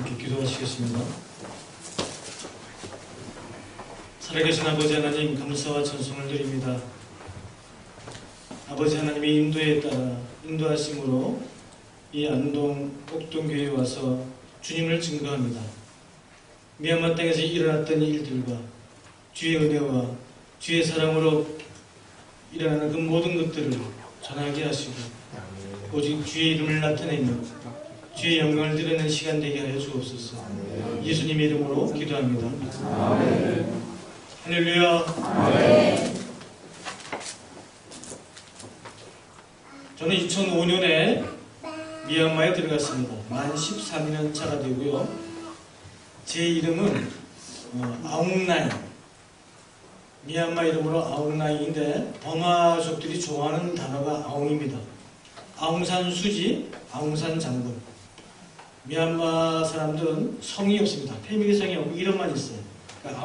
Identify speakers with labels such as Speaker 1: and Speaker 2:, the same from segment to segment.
Speaker 1: 함께 기도하시겠습니다. 살아계신 아버지 하나님, 감사와 찬송을 드립니다. 아버지 하나님의 인도에 따라 인도하심으로 이 안동 옥동교회에 와서 주님을 증거합니다. 미얀마 땅에서 일어났던 일들과 주의 은혜와 주의 사랑으로 일어나는 그 모든 것들을 전하게 하시고 오직 주의 이름을 나타내며 주의 영광을 드리는 시간 되게 하여 주옵소서. 예수님의 이름으로 기도합니다. 아멘. 할렐루야. 아멘. 저는 2005년에 미얀마에 들어갔습니다. 만 13년 차가 되고요. 제 이름은 아웅나이, 미얀마 이름으로 아웅나이인데 버마족들이 좋아하는 단어가 아웅입니다. 아웅산 수지, 아웅산 장군. 미얀마 사람들은 성이 없습니다. 패밀리 성이 없고 이름만 있어요. 그러니까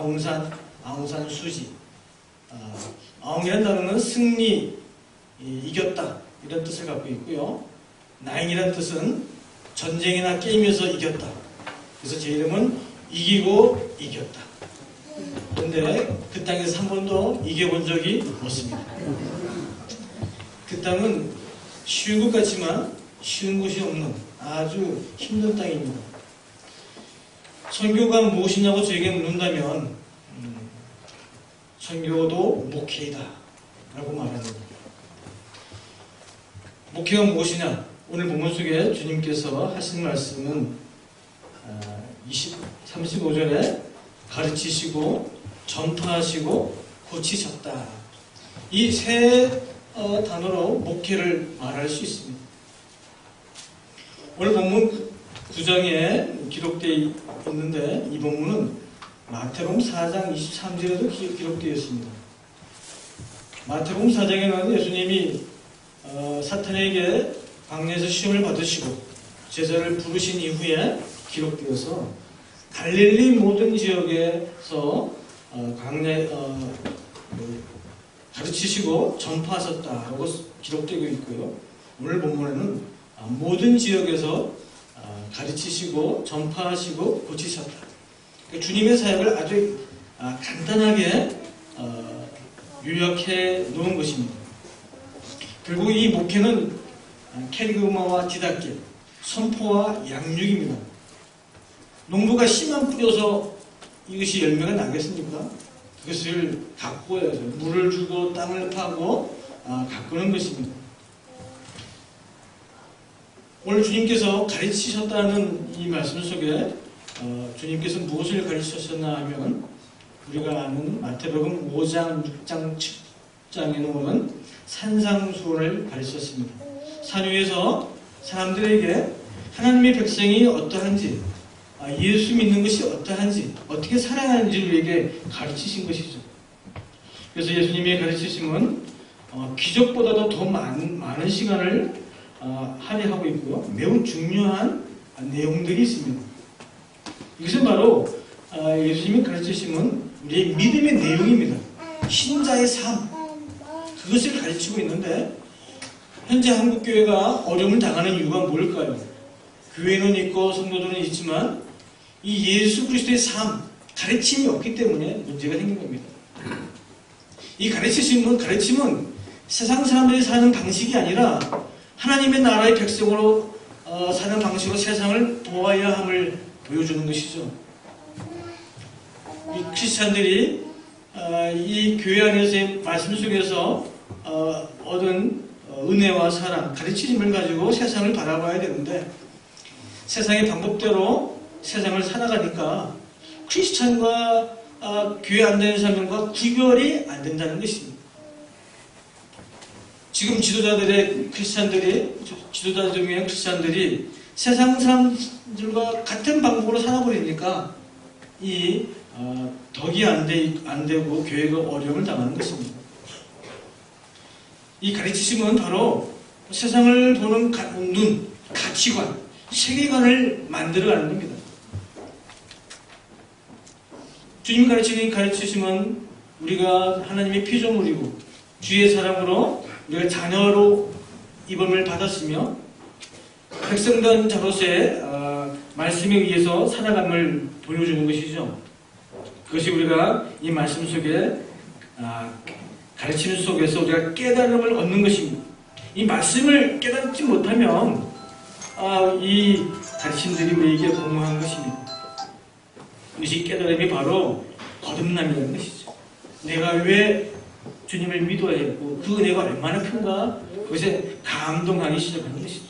Speaker 1: 아웅산 수지. 아웅이라는 단어는 승리, 이겼다 이런 뜻을 갖고 있고요. 나인이라는 뜻은 전쟁이나 게임에서 이겼다. 그래서 제 이름은 이기고 이겼다. 그런데 그 땅에서 한 번도 이겨본 적이 없습니다. 그 땅은 쉬운 것 같지만 쉬운 곳이 없는 아주 힘든 땅입니다. 선교가 무엇이냐고 저에게 묻는다면 선교도 목회이다 라고 말합니다. 목회가 무엇이냐? 오늘 본문 속에 주님께서 하신 말씀은 35절에 가르치시고 전파하시고 고치셨다. 이 세 단어로 목회를 말할 수 있습니다. 오늘 본문 9장에 기록되어 있는데 이 본문은 마태복음 4장 23절에도 기록되어 있습니다. 마태복음 4장에는 예수님이 사탄에게 광야에서 시험을 받으시고 제자를 부르신 이후에 기록되어서 갈릴리 모든 지역에서 광야에 가르치시고 전파하셨다라고 기록되고 있고요. 오늘 본문에는 모든 지역에서 가르치시고 전파하시고 고치셨다. 그러니까 주님의 사역을 아주 간단하게 요약해 놓은 것입니다. 결국 이 목회는 캐리그마와 디닫기, 선포와 양육입니다. 농부가 씨만 뿌려서 이것이 열매가 나겠습니까? 그것을 가꾸어야죠. 물을 주고 땅을 파고 가꾸는 것입니다. 오늘 주님께서 가르치셨다는 이 말씀 속에 주님께서 무엇을 가르치셨나 하면 우리가 아는 마태복음 5장, 6장, 7장에 나오는 산상수훈을 가르치셨습니다. 산 위에서 사람들에게 하나님의 백성이 어떠한지, 예수 믿는 것이 어떠한지, 어떻게 살아가는지를 우리에게 가르치신 것이죠. 그래서 예수님의 가르치심은 기적보다도 더 많은 시간을 할애하고 있고요. 매우 중요한 내용들이 있습니다. 이것은 바로 예수님의 가르치심은 우리의 믿음의 내용입니다. 신자의 삶, 그것을 가르치고 있는데 현재 한국교회가 어려움을 당하는 이유가 뭘까요? 교회는 있고 성도들은 있지만 이 예수 그리스도의 삶, 가르침이 없기 때문에 문제가 생긴 겁니다. 이 가르침은 세상 사람들이 사는 방식이 아니라 하나님의 나라의 백성으로 사는 방식으로 세상을 보아야 함을 보여주는 것이죠. 이 크리스찬들이 이 교회 안에서의 말씀 속에서 얻은 은혜와 사랑, 가르치심을 가지고 세상을 바라봐야 되는데 세상의 방법대로 세상을 살아가니까 크리스찬과 교회 안 다니는 사람과 구별이 안 된다는 것입니다. 지금 지도자들 중에 크리스찬들이 세상 사람들과 같은 방법으로 살아버리니까 이 덕이 안 되고 교회가 어려움을 당하는 것입니다. 이 가르치심은 바로 세상을 보는 눈, 가치관, 세계관을 만들어가는 겁니다. 주님 가르치심은 우리가 하나님의 피조물이고 주의 사랑으로 우리가 자녀로 입음을 받았으며 백성된 자로서의 말씀에 의해서 살아감을 보여주는 것이죠. 그것이 우리가 이 말씀 속에 가르침 속에서 우리가 깨달음을 얻는 것입니다. 이 말씀을 깨닫지 못하면 이 가르침들이 우리에게 공허한 것입니다. 이것이 깨달음이 바로 거듭남이라는 것이죠. 내가 왜 주님을 믿어야 했고 그 은혜가 얼마나 큰가 그것에 감동하기 시작하는 것이죠.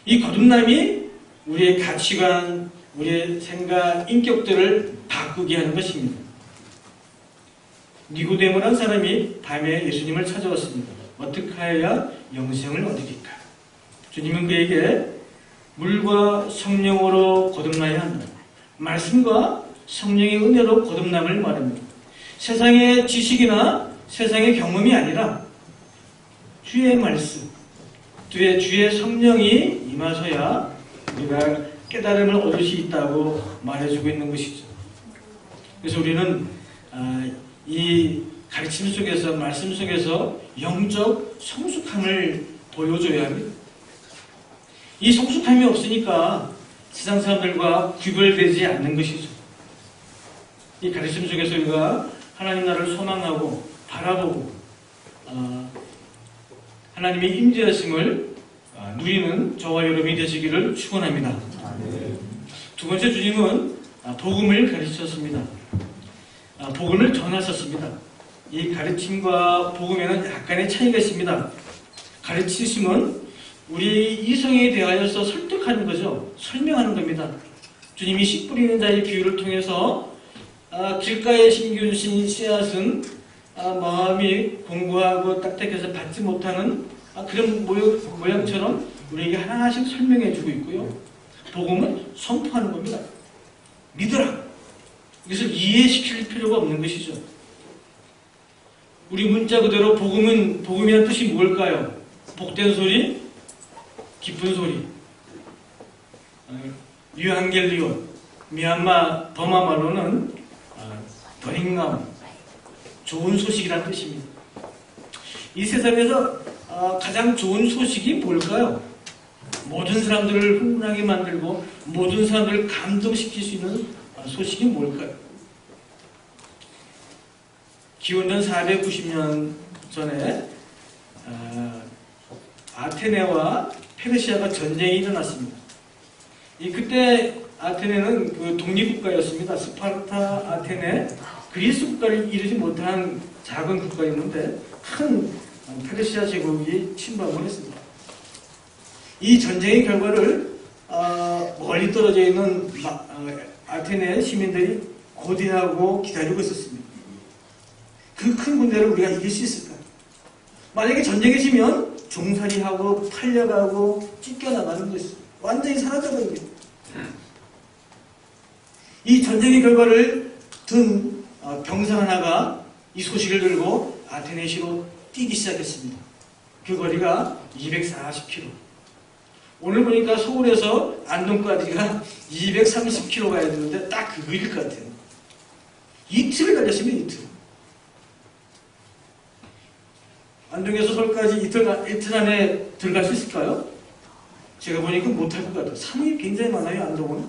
Speaker 1: 이 거듭남이 우리의 가치관, 우리의 생각, 인격들을 바꾸게 하는 것입니다. 니고데모라는 사람이 밤에 예수님을 찾아왔습니다. 어떻게 하여야 영생을 얻으리까? 주님은 그에게 물과 성령으로 거듭나야 한다. 말씀과 성령의 은혜로 거듭남을 말합니다. 세상의 지식이나 세상의 경험이 아니라 주의 말씀, 주의 성령이 임하셔야 우리가 깨달음을 얻을 수 있다고 말해주고 있는 것이죠. 그래서 우리는 이 가르침 속에서, 말씀 속에서 영적 성숙함을 보여줘야 합니다. 이 성숙함이 없으니까 세상 사람들과 구별되지 않는 것이죠. 이 가르침 속에서 우리가 하나님 나라를 소망하고 바라보고 하나님의 임재하심을 누리는 저와 여러분이 되시기를 축원합니다. 두 번째, 주님은 복음을 가르치셨습니다. 복음을 전하셨습니다. 이 가르침과 복음에는 약간의 차이가 있습니다. 가르치심은 우리 이성에 대하여서 설득하는 거죠. 설명하는 겁니다. 주님이 씨 뿌리는 자의 비유를 통해서 길가에 심겨주신 씨앗은 마음이 공고하고 딱딱해서 받지 못하는 그런 모양처럼 우리에게 하나씩 설명해 주고 있고요. 복음은 선포하는 겁니다. 믿어라. 이것을 이해시킬 필요가 없는 것이죠. 우리 문자 그대로 복음이라는 뜻이 뭘까요? 복된 소리, 기쁜 소리. 유한겔리온, 미얀마 버마 말로는 더링감, 좋은 소식이라는 뜻입니다. 이 세상에서 가장 좋은 소식이 뭘까요? 모든 사람들을 흥분하게 만들고 모든 사람들을 감동시킬 수 있는 소식이 뭘까요? 기원전 490년 전에 아테네와 페르시아가 전쟁이 일어났습니다. 그때 아테네는 그 독립국가였습니다. 스파르타, 아테네, 그리스 국가를 이루지 못한 작은 국가였는데 큰 페르시아 제국이 침범을 했습니다. 이 전쟁의 결과를 멀리 떨어져 있는 아테네 시민들이 고대하고 기다리고 있었습니다. 그 큰 군대를 우리가 이길 수 있을까요? 만약에 전쟁에 지면 종살이하고 팔려가고 찢겨나가는 것이 완전히 사라져버립니다. 이 전쟁의 결과를 든 병사 하나가 이 소식을 들고 아테네시로 뛰기 시작했습니다. 그 거리가 240km. 오늘 보니까 서울에서 안동까지가 230km 가야 되는데 딱 그 거리일 것 같아요. 이틀을 달렸습니다. 이틀. 안동에서 서울까지 이틀 안에 들어갈 수 있을까요? 제가 보니까 못할 것 같아요. 산이 굉장히 많아요. 안동은.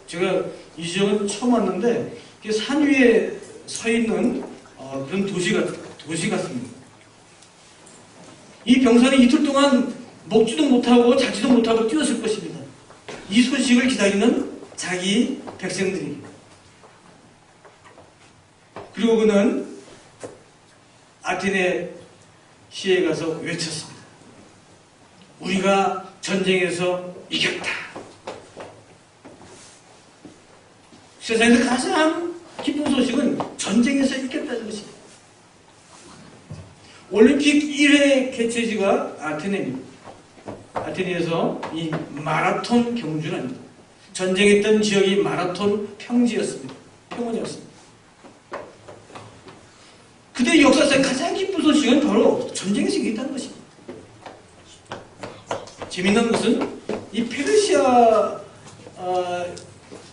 Speaker 1: 제가 이 지역은 처음 왔는데 산 위에 서 있는 그런 도시 같습니다. 이 병사는 이틀 동안 먹지도 못하고 자지도 못하고 뛰었을 것입니다. 이 소식을 기다리는 자기 백성들이. 그리고 그는 아테네 시에 가서 외쳤습니다. 우리가 전쟁에서 이겼다. 세상에서 가장 기쁜 소식은 전쟁에서 이겼다는 것입니다. 올림픽 1회 개최지가 아테네입니다. 아테네에서 이 마라톤 경주를 합니다. 전쟁했던 지역이 마라톤 평지였습니다. 평원이었습니다. 그때 역사상 가장 기쁜 소식은 바로 전쟁에서 이겼다는 것입니다. 재미있는 것은 이 페르시아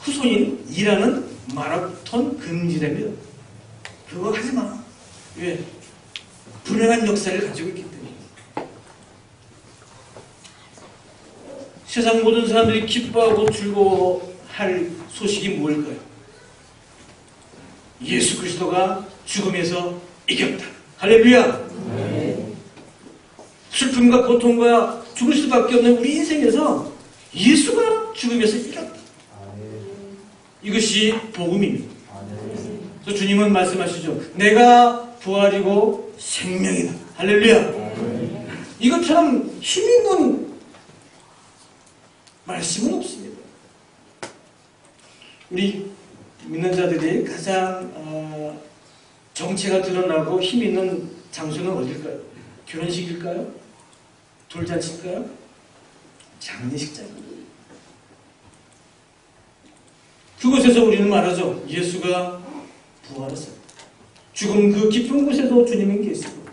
Speaker 1: 후손인 이란은 마라톤 금지됩니다. 그거 하지 마. 왜? 불행한 역사를 가지고 있기 때문에. 세상 모든 사람들이 기뻐하고 즐거워할 소식이 무엇일까요? 예수 그리스도가 죽음에서 이겼다. 할렐루야! 네. 슬픔과 고통과 죽을 수밖에 없는 우리 인생에서 예수가 죽음에서 이겼다. 이것이 복음입니다. 그래서 주님은 말씀하시죠. 내가 부활이고 생명이다. 할렐루야! 이것처럼 힘있는 말씀은 없습니다. 우리 믿는 자들이 가장 정체가 드러나고 힘있는 장소는 어딜까요? 결혼식일까요? 돌잔치일까요? 장례식장입니다. 그곳에서 우리는 말하죠. 예수가 부활했어요. 죽음 그 깊은 곳에도 주님은 계시고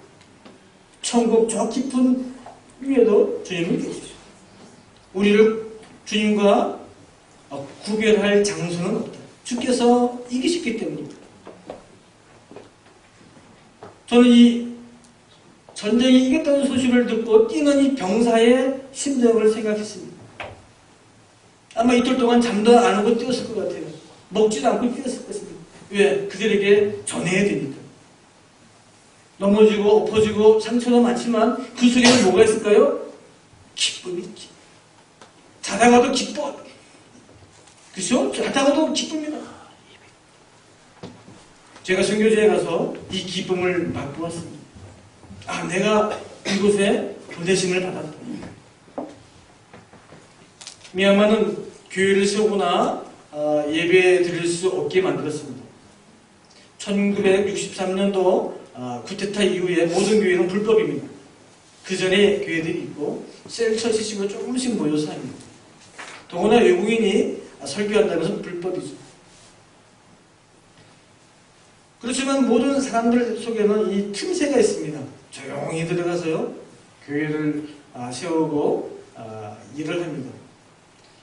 Speaker 1: 천국 저 깊은 위에도 주님은 계시죠. 우리를 주님과 구별할 장소는 없다. 주께서 이기셨기 때문입니다. 저는 이 전쟁이 이겼다는 소식을 듣고 뛰는 이 병사의 심정을 생각했습니다. 아마 이틀 동안 잠도 안 오고 뛰었을 것 같아요. 먹지도 않고 뛰었을 것입니다. 왜? 그들에게 전해야 되니까. 넘어지고 엎어지고 상처가 많지만 그 속에는 뭐가 있을까요? 기쁨이 있지. 자다가도 기뻐. 그렇죠? 자다가도 기쁩니다. 제가 선교지에 가서 이 기쁨을 맛보았습니다. 아, 내가 이곳에 보내심을 받았다. 미얀마는 교회를 세우거나 예배 드릴 수 없게 만들었습니다. 1963년도 쿠데타 이후에 모든 교회는 불법입니다. 그 전에 교회들이 있고 셀처치식으로 조금씩 모여서 합니다. 더구나 외국인이 설교한다는 것은 불법이죠. 그렇지만 모든 사람들 속에는 이 틈새가 있습니다. 조용히 들어가서요 교회를 세우고 일을 합니다.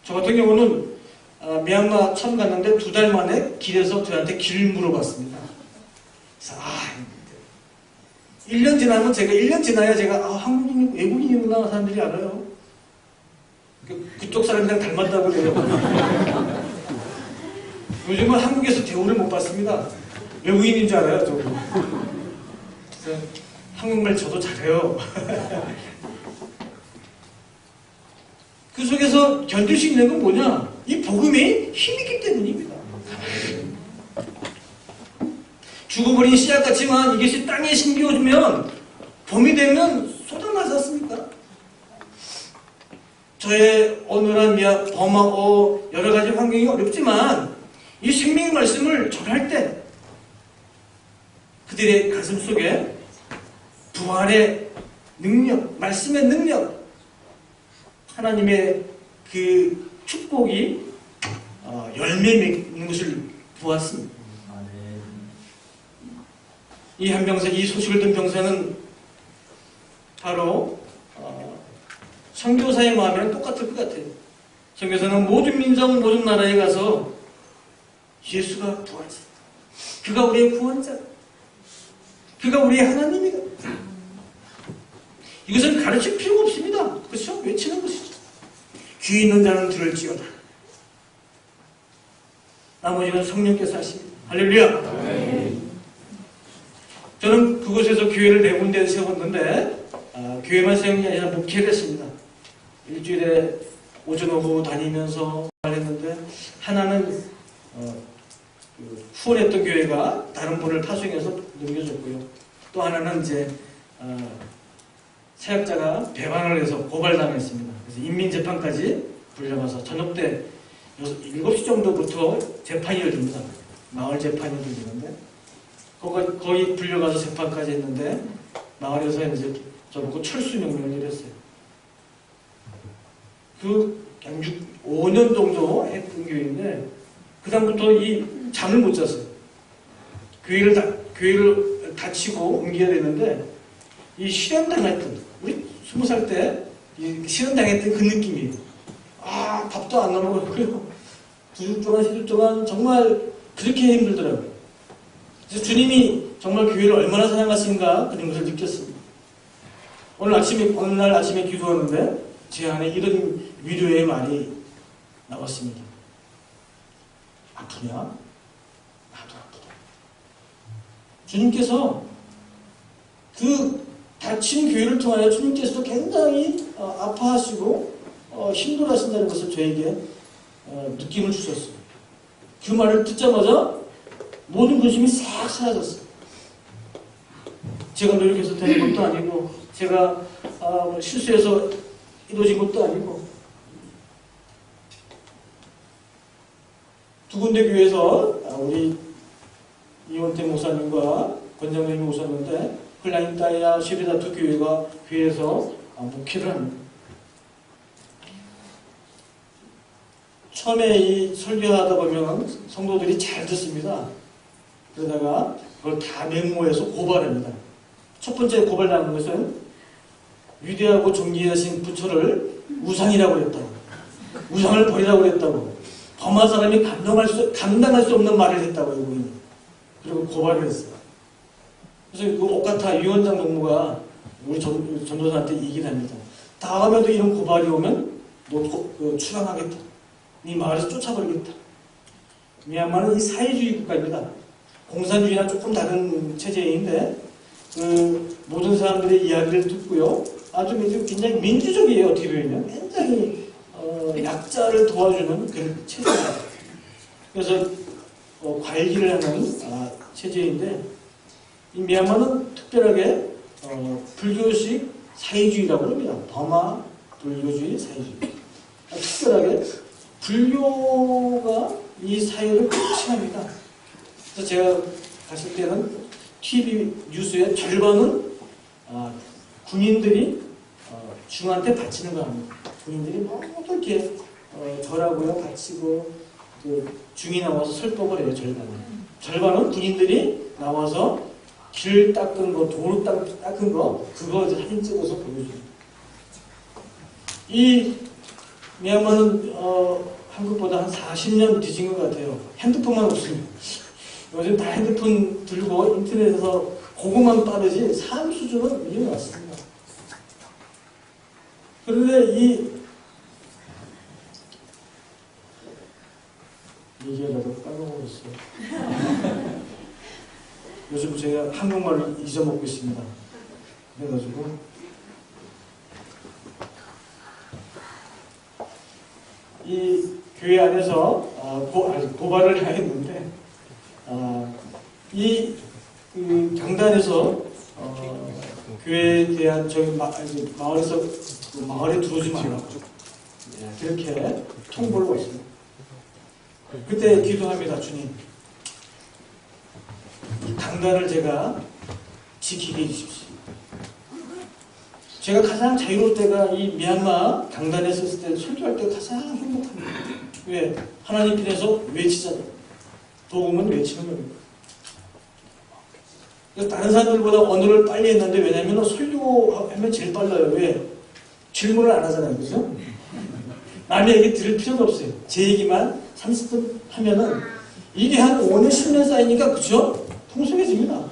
Speaker 1: 저 같은 경우는 미얀마 처음 갔는데 2달 만에 길에서 저한테 길 물어봤습니다. 그래서 1년 지나면 제가 1년 지나야 제가 한국인 외국인이구나 사람들이 알아요. 그쪽 사람이랑 닮았다고 그래요. 요즘은 한국에서 대우를 못 받습니다. 외국인인 줄 알아요, 저도. 그래서 한국말 저도 잘해요. 그 속에서 견딜 수 있는 건 뭐냐? 이 복음이 힘있기 때문입니다. 죽어버린 씨앗 같지만 이것이 땅에 심겨주면 봄이 되면 쏟아나지 않습니까? 저의 어느한 범하 여러 가지 환경이 어렵지만 이 생명의 말씀을 전할 때 그들의 가슴 속에 부활의 능력, 말씀의 능력, 하나님의 그 축복이 열매 맺는 것을 보았습니다. 이 한 병사, 이 소식을 든 병사는 바로 선교사의 마음이랑 똑같을 것 같아요. 선교사는 모든 민족, 모든 나라에 가서 예수가 부활자, 그가 우리의 구원자, 그가 우리의 하나님이다. 이것은 가르칠 필요가 없습니다. 그렇죠? 외치는 것이죠. 귀 있는 자는 들을지어다. 나머지는 성령께서 하십니다. 할렐루야. 네. 저는 그곳에서 교회를 4군데 세웠는데 교회만 세운 게 아니라 목회를 했습니다. 일주일에 오전 오후 다니면서 했는데 하나는 후원했던 교회가 다른 분을 파송해서 넘겨줬고요. 또 하나는 이제 사역자가 배반을 해서 고발당했습니다. 그래서 인민재판까지 불려가서 저녁 때 7시 정도부터 재판이 열립니다. 마을 재판이 열리는데 거기 불려가서 재판까지 했는데 마을에서 이제 저보고 철수 명령을 했어요. 그 5년 정도 했던 교회인데 그 다음부터 이 잠을 못 잤어요. 교회를 다치고 옮겨야 되는데 이 실현당했던 우리 20살 때 실현당했던 그 느낌이에요. 밥도 안 넘어가고요. 2주 동안 3주 동안 정말 그렇게 힘들더라고요. 그래서 주님이 정말 교회를 얼마나 사랑하신가 그런 것을 느꼈습니다. 어느 날 아침에 기도하는데 제 안에 이런
Speaker 2: 위로의 말이 나왔습니다. 아프냐? 나도 아프다. 주님께서 그 다친 교회를 통하여 주님께서도 굉장히 아파하시고 힘들어하신다는 것을 저에게 느낌을 주셨어요. 그 말을 듣자마자 모든 근심이 싹 사라졌어요. 제가 노력해서 되는 것도 아니고 제가 실수해서 이루어진 것도 아니고 두 군데 교회에서 우리 이원태 목사님과 권장님이 오셨는데 플라인타이아 시리다 두 교회에서 목회를 합니다. 처음에 이 설교하다 보면 성도들이 잘 듣습니다. 그러다가 그걸 다 메모해서 고발합니다. 첫 번째 고발당한 것은 위대하고 존귀하신 부처를 우상이라고 했다고, 우상을 버리라고 했다고, 범한 사람이 감당할 수 없는 말을 했다고 이분이. 그리고 고발을 했어요. 그래서 그 옥가타 위원장 동무가 우리 전도사한테 얘기를 합니다. 다음에도 이런 고발이 오면 너 추방하겠다. 네 마을에서 쫓아버리겠다. 미얀마는 이 사회주의 국가입니다. 공산주의랑 조금 다른 체제인데 모든 사람들의 이야기를 듣고요. 아주 굉장히 민주적이에요. 어떻게 보면 굉장히 약자를 도와주는 그런 체제입니다. 그래서 관리를 하는 체제인데 이 미얀마는 특별하게 불교식 사회주의라고 합니다. 버마 불교주의 사회주의. 특별하게 불교가 이 사회를 통치합니다. 그래서 제가 갔을 때는 TV 뉴스의 절반은 군인들이 중한테 바치는 거 합니다. 군인들이 모두 이렇게 절하고요, 바치고 중이 나와서 설법을 해요. 절반은 군인들이 나와서 길 닦은 거, 도로 닦은 거, 그거 사진 찍어서 보여줘요. 이 미얀마는 한국보다 한 40년 뒤진 것 같아요. 핸드폰만 없으면. 요즘 다 핸드폰 들고 인터넷에서 그것만 빠르지 삶 수준은 이미 왔습니다. 그런데 이 얘기하다가 까먹었어요. 요즘 제가 한국말을 잊어먹고 있습니다. 그래가지고 이 교회 안에서 고발을 했는데 이 강단에서 교회에 대한 저희 마을에서 마을에 들어오지 말라고 그렇게 통보를 왔습니다. 그때 기도합니다. 주님, 이 강단을 제가 지키게 해주십시오. 제가 가장 자유로울 때가 이 미얀마 강단에 섰을 때 설교할 때 가장 행복합니다. 왜? 하나님 편에서 외치잖아요. 복음은 외치는 겁니다. 다른 사람들보다 언어를 빨리 했는데 왜냐면 설교하면 제일 빨라요. 왜? 질문을 안 하잖아요. 그죠? 남의 얘기 들을 필요도 없어요. 제 얘기만 30분 하면은 이게 한 5년, 10년 쌓이니까 그죠? 풍성해집니다.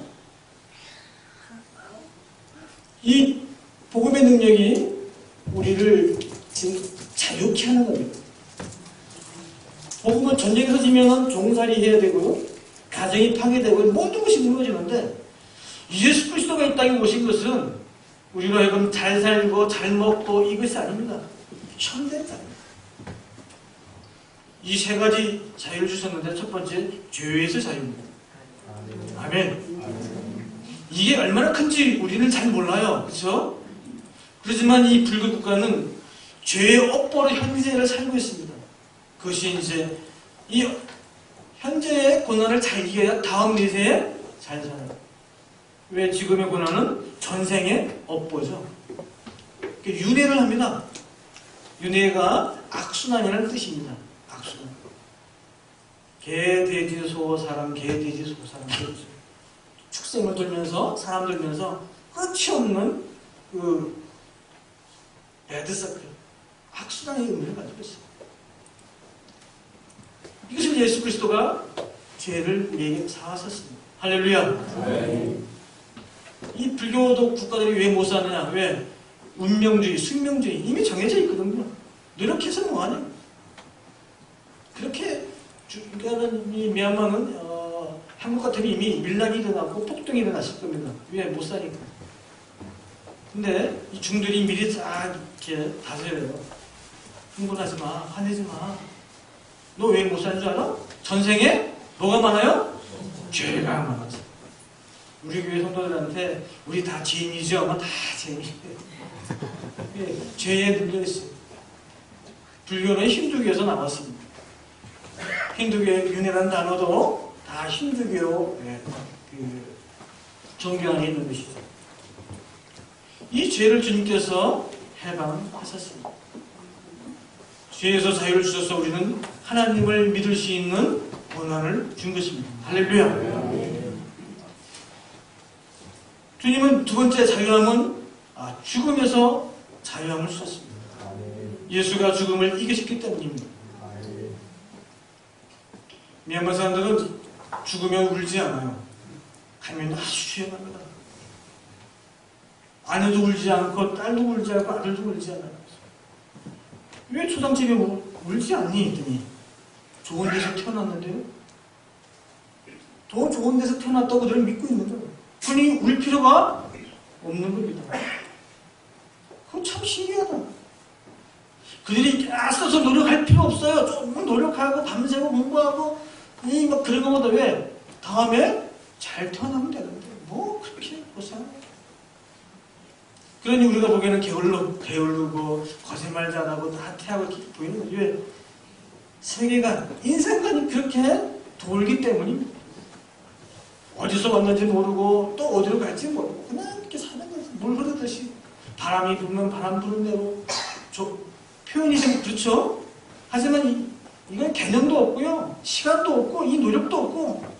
Speaker 2: 이 복음의 능력이 우리를 지금 자유케 하는 겁니다. 복음은 전쟁에서 지면은 종살이 해야 되고요. 가정이 파괴되고 모든 것이 무너지는데 예수 그리스도가 이 땅에 오신 것은 우리로 하여금 잘 살고 잘 먹고 이것이 아닙니다. 현대다. 이 세 가지 자유를 주셨는데 첫 번째 죄에서 자유입니다. 아멘. 이게 얼마나 큰지 우리는 잘 몰라요. 그렇죠? 그렇지만 이 불교 국가는 죄의 업보로 현재를 살고 있습니다. 그것이 이제 이 현재의 고난을 잘 이겨야 다음 내세에 잘 살아요. 왜? 지금의 고난은 전생의 업보죠. 윤회를 합니다. 윤회가 악순환이라는 뜻입니다. 악순환. 개, 돼지, 소, 사람, 개, 돼지, 소, 사람, 축생을 돌면서 사람 돌면서 끝이 없는 그 배드서클, 악순환의 의미를 가지고 있어요. 이것을 예수 그리스도가 죄를 우리에게 사하셨습니다. 할렐루야. 네. 이 불교도 국가들이 왜 못 사느냐? 왜? 운명주의, 숙명주의 이미 정해져 있거든요. 노력해서 뭐하냐? 그렇게 그러니까는 이 미얀마는 한국 같으면 이미 밀란이 일어나고 폭동이 일어났을 겁니다. 왜? 못 사니까. 근데 이 중들이 미리 딱 이렇게 다스려요. 흥분하지 마, 화내지 마. 너 왜 못 사는 줄 알아? 전생에 뭐가 많아요? 죄가 많아서. 우리 교회 성도들한테 우리 다 죄인이죠? 하면 다 죄인이에요. 죄에 눌려있어요. 불교는 힌두교에서 나왔습니다. 힌두교의 윤회라는 단어도 다 힌두교의 종교 안에 있는 것이죠. 이 죄를 주님께서 해방하셨습니다. 죄에서 자유를 주셔서 우리는 하나님을 믿을 수 있는 권한을 준 것입니다. 할렐루야. 주님은 두 번째 자유함은 죽음에서 자유함을 주셨습니다. 예수가 죽음을 이기셨기 때문입니다. 미얀마 사람들은 죽으면 울지 않아요. 가면 아주 조용합니다. 아내도 울지 않고 딸도 울지 않고 아들도 울지 않아요. 왜 초상집에 울지 않니? 했더니 좋은 데서 태어났는데요. 더 좋은 데서 태어났다고 그들은 믿고 있는 거예요. 그러니 울 필요가 없는 겁니다. 그거 참 신기하다. 그들이 애써서 노력할 필요 없어요. 조금 노력하고 밤새고 공부하고 막 그런 것보다 왜? 다음에 잘 태어나면 되는데 뭐 그렇게 고생하냐. 그러니 우리가 보기에는 게으르고 거짓말 잘하고 나태하고 이렇게 보이는 거지. 왜? 세계관, 인생관이 그렇게 돌기 때문입니다. 어디서 왔는지 모르고 또 어디로 갈지 모르고 그냥 이렇게 사는 거예요. 물 흐르듯이 바람이 불면 바람 부는 대로. 표현이 좀 그렇죠? 하지만 이건 개념도 없고요. 시간도 없고 이 노력도 없고.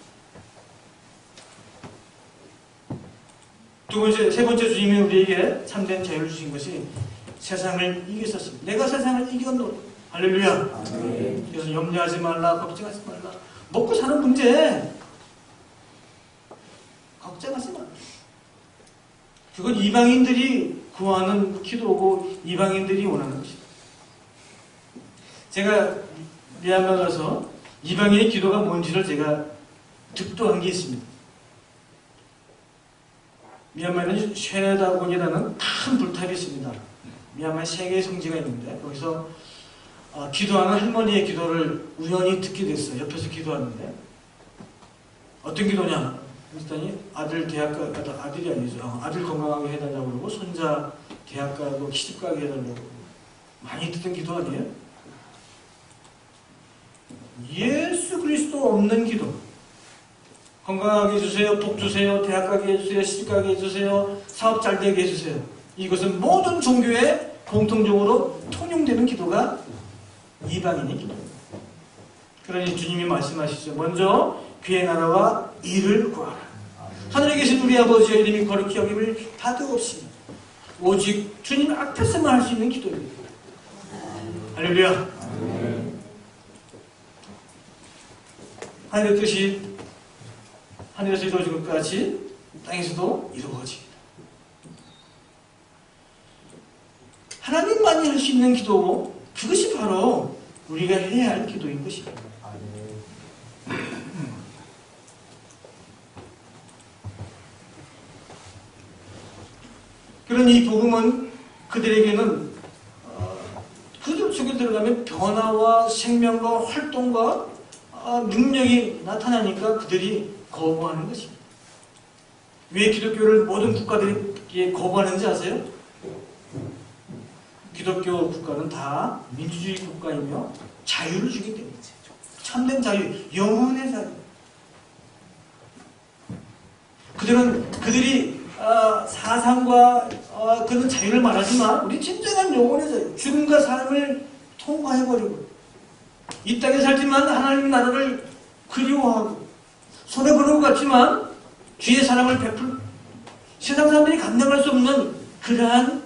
Speaker 2: 세 번째 주님이 우리에게 참된 자유를 주신 것이 세상을 이겼었습니다. 내가 세상을 이겼노. 할렐루야. 그래서 염려하지 말라, 걱정하지 말라. 먹고 사는 문제 걱정하지 마. 그건 이방인들이 구하는 기도고 이방인들이 원하는 것이다. 제가 미얀마 가서 이방인의 기도가 뭔지를 제가 득도한 게 있습니다. 미얀마에는 쉐다곤이라는 큰 불탑이 있습니다. 미얀마에 3개의 성지가 있는데 거기서 기도하는 할머니의 기도를 우연히 듣게 됐어요. 옆에서 기도하는데 어떤 기도냐? 그랬더니 아들이 아니죠. 아들 건강하게 해달라고 그러고 손자 대학 가고 시집 가게 해달라고 그러고. 많이 듣던 기도 아니에요? 예수 그리스도 없는 기도. 건강하게 해주세요. 복 주세요. 대학 가게 해주세요. 시집 가게 해주세요. 사업 잘 되게 해주세요. 이것은 모든 종교에 공통적으로 통용되는 기도가 이방인의 기도입니다. 그러니 주님이 말씀하시죠. 먼저 그의 나라와 일을 구하라. 하늘에 계신 우리 아버지의 이름이 거룩히 여김을 받으옵시며 오직 주님 앞에서만 할 수 있는 기도입니다. 할렐루야. 하늘의 뜻이 하늘에서 이루어진 것 같이 땅에서도 이루어집니다. 하나님만이 할 수 있는 기도고 그것이 바로 우리가 해야 할 기도인 것입니다. 그러니 이 복음은 그들에게는 그들 속에 들어가면 변화와 생명과 활동과 능력이 나타나니까 그들이 거부하는 것입니다. 왜 기독교를 모든 국가들이 거부하는지 아세요? 기독교 국가는 다 민주주의 국가이며 자유를 주기 때문이죠. 참된 자유, 영혼의 자유. 그들이 사상과 그런 자유를 말하지만 우리 진정한 영혼의 자유, 죽음과 삶을 통과해버리고 이 땅에 살지만 하나님의 나라를 그리워하고 손해보는 것 같지만 주의 사랑을 베풀 세상 사람들이 감당할 수 없는 그러한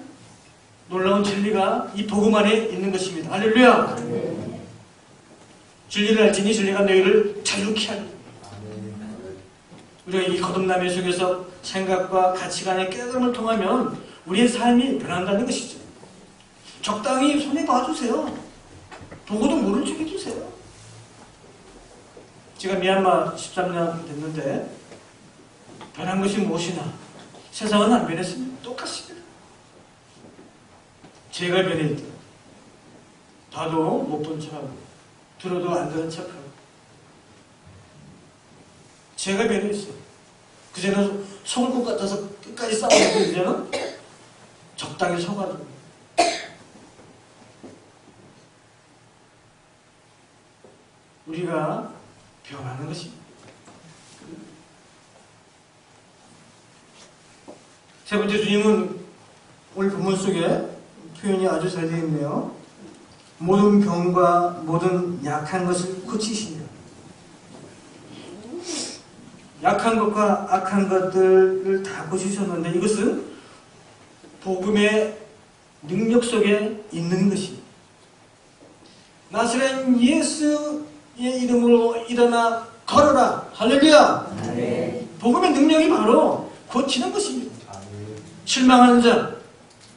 Speaker 2: 놀라운 진리가 이 복음 안에 있는 것입니다. 할렐루야. 진리를 알지니 진리가 너희를 자유케 하리. 우리가 이 거듭남의 속에서 생각과 가치관의 깨달음을 통하면 우리의 삶이 변한다는 것이죠. 적당히 손해 봐주세요. 보고도 모른 척 해주세요. 제가 미얀마 13년 됐는데 변한 것이 무엇이나 세상은 안 변했습니다. 똑같습니다. 제가 변해있다. 봐도 못 본 척하고 들어도 안 들은 척하고 제가 변해있어요. 그전에는 속을 것 같아서 끝까지 싸우고 이제는 적당히 속아주고 우리가 변하는 것입니다. 세 번째 주님은 오늘 본문 속에 표현이 아주 잘 되어 있네요. 모든 병과 모든 약한 것을 고치시며 약한 것과 악한 것들을 다 고치셨는데 이것은 복음의 능력 속에 있는 것입니다. 나사렛 예수의 이름으로 일어나 걸어라. 할렐루야.
Speaker 3: 네.
Speaker 2: 복음의 능력이 바로 고치는 것입니다. 실망하는 자,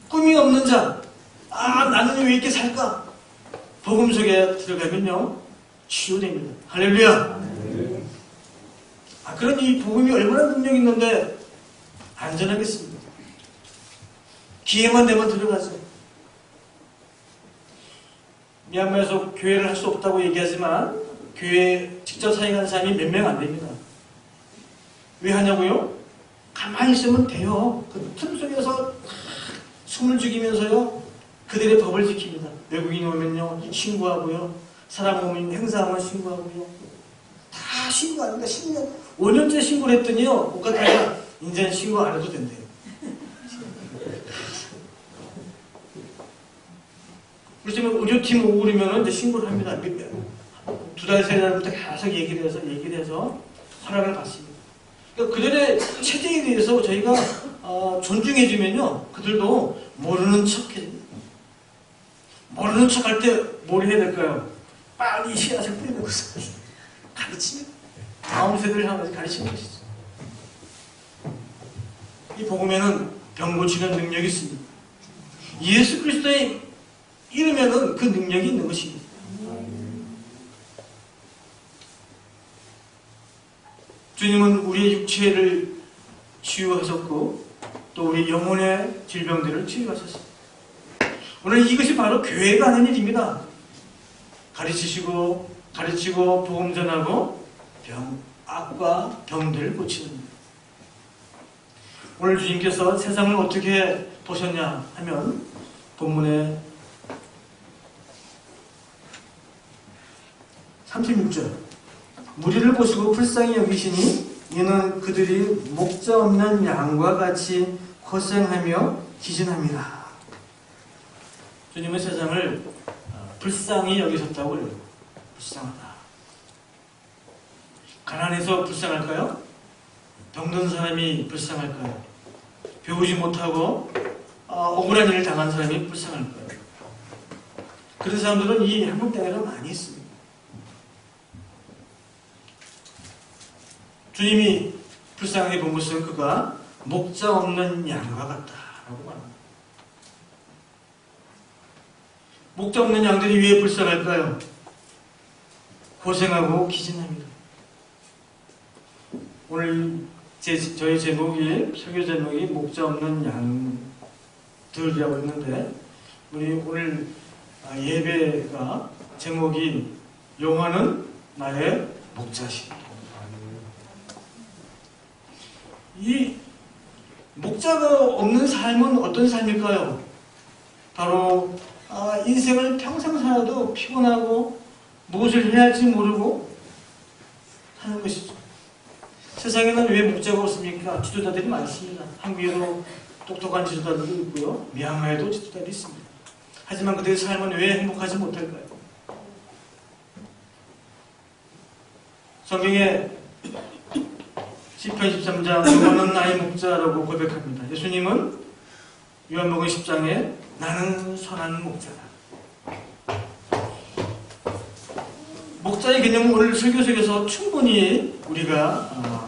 Speaker 2: 꿈이 없는 자, 나는 왜 이렇게 살까? 복음 속에 들어가면요 치유됩니다. 할렐루야. 그런 이 복음이 얼마나 능력이 있는데 안전하겠습니다. 기회만 되면 들어가죠. 미얀마에서 교회를 할 수 없다고 얘기하지만 교회에 직접 사역하는 사람이 몇 명 안 됩니다. 왜 하냐고요? 가만히 있으면 돼요. 그 틈 속에서 숨을 죽이면서요 그들의 법을 지킵니다. 외국인이 오면요 신고하고요, 사람 오면 행사하면 신고하고요, 다 신고합니다. 10년, 5년째 신고를 했더니요 국가다가 이제는 신고 안 해도 된대요. 그렇지만 의료팀 오고 그러면 이제 신고를 합니다. 2달, 3달부터 계속 얘기를 해서 허락을 받습니다. 그러니까 그들의 체제에 대해서 저희가 존중해주면요 그들도 모르는 척 해줍니다. 모르는 척 할 때 뭘 해야 될까요? 빨리 씨앗을 뿌려놓고서 가르칩니다. 다음 세대를 향해서 가르치는 것이죠. 이 복음에는 병 고치는 능력이 있습니다. 예수 그리스도의 이름에는 그 능력이 있는 것입니다. 주님은 우리의 육체를 치유하셨고 또 우리 영혼의 질병들을 치유하셨습니다. 오늘 이것이 바로 교회가 하는 일입니다. 가르치고 복음 전하고 악과 병들을 고치는 일. 오늘 주님께서 세상을 어떻게 보셨냐 하면 본문에 36절 무리를 보시고 불쌍히 여기시니 이는 그들이 목자 없는 양과 같이 고생하며 기진합니다. 주님은 세상을 불쌍히 여기셨다고 그래요. 불쌍하다. 가난해서 불쌍할까요? 병든 사람이 불쌍할까요? 배우지 못하고 억울한 일을 당한 사람이 불쌍할까요? 그런 사람들은 이 한국 땅에는 많이 있습니다. 주님이 불쌍하게 본 것은 그가 목자 없는 양과 같다라고 말합니다. 목자 없는 양들이 왜 불쌍할까요? 고생하고 기진합니다. 오늘 저희 제목이, 설교 제목이 목자 없는 양들이라고 했는데 우리 오늘 예배가 제목이 여호와는 나의 목자시다. 이 목자가 없는 삶은 어떤 삶일까요? 바로 인생을 평생 살아도 피곤하고 무엇을 해야 할지 모르고 하는 것이죠. 세상에는 왜 목자가 없습니까? 지도자들이 많습니다. 한국에도 똑똑한 지도자들도 있고요. 미얀마에도 지도자들이 있습니다. 하지만 그들의 삶은 왜 행복하지 못할까요? 성경에 시편 13장 여호와는 나의 목자라고 고백합니다. 예수님은 요한복음 10장에 나는 선한 목자다. 목자의 개념은 오늘 설교 속에서 충분히 우리가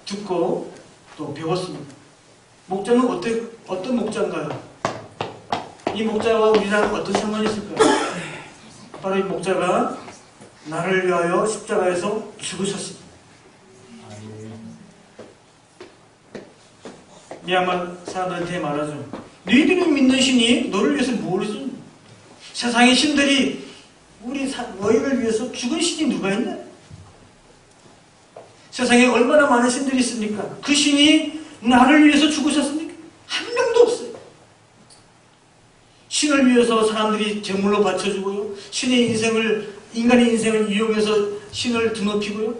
Speaker 2: 듣고 또 배웠습니다. 목자는 어떤 목자인가요? 이 이 목자와 우리랑 어떤 상관이 있을까요? 바로 이 목자가 나를 위하여 십자가에서 죽으셨습니다. 미얀마 사람들한테 말하죠. 너희들이 믿는 신이 너를 위해서 뭘 했어? 세상의 신들이 너희를 위해서 죽은 신이 누가 있냐? 세상에 얼마나 많은 신들이 있습니까? 그 신이 나를 위해서 죽으셨습니까? 한 명도 없어요. 신을 위해서 사람들이 제물로 바쳐주고요. 인간의 인생을 이용해서 신을 드높이고요.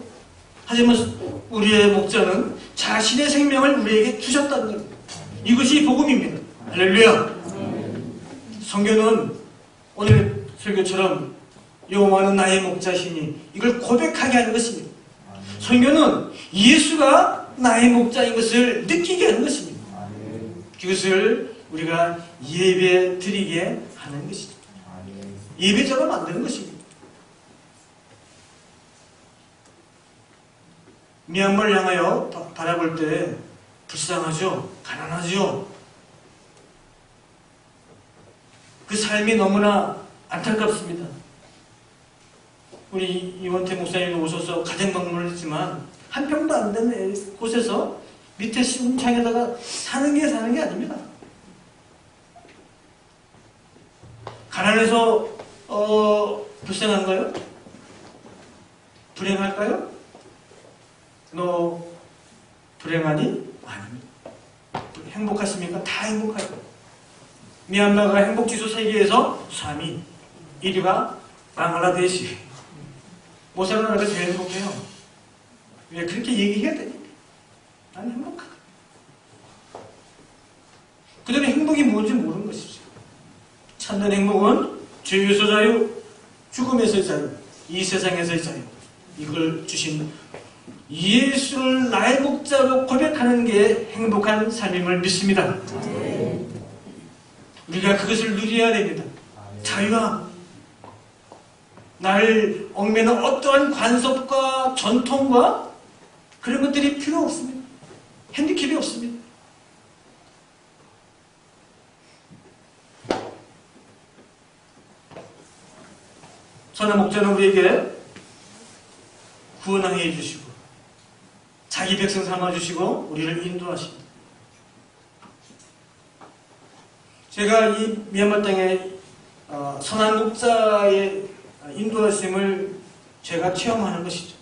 Speaker 2: 하지만 우리의 목자는 자신의 생명을 우리에게 주셨다는 겁니다. 이것이 복음입니다. 할렐루야. 성경은 오늘 설교처럼 여호와는 나의 목자시니 이걸 고백하게 하는 것입니다. 성경은 예수가 나의 목자인 것을 느끼게 하는 것입니다. 그것을 우리가 예배 드리게 하는 것입니다. 예배자가 만드는 것입니다. 미얀마를 향하여 바라볼 때 불쌍하죠? 가난하죠? 그 삶이 너무나 안타깝습니다. 우리 이원태 목사님이 오셔서 가정 방문을 했지만 한 평도 안 되는 곳에서 밑에 시궁창에다가 사는 게 아닙니다. 가난해서 불쌍한가요? 불행할까요? 너 불행하니? 아닙니다. 행복하십니까? 다 행복하죠. 미얀마가 행복지수 세계에서 3위, 1위가 방글라데시. 모사는 나라가 제일 행복해요. 왜 그렇게 얘기해야 되니까? 나는 행복하다. 그들은 행복이 뭔지 모르는 것이죠. 참된 행복은 죄에서 자유, 죽음에서의 자유, 이 세상에서의 자유. 이걸 주신 예수를 나의 목자로 고백하는 게 행복한 삶임을 믿습니다. 우리가 그것을 누려야 됩니다. 자유함. 나를 얽매는 어떠한 관습과 전통과 그런 것들이 필요 없습니다. 핸디캡이 없습니다. 선한 목자는 우리에게 구원하게 해주시고 자기 백성 삼아주시고 우리를 인도하십니다. 제가 이 미얀마 땅에 선한 목자의 인도하심을 제가 체험하는 것이죠.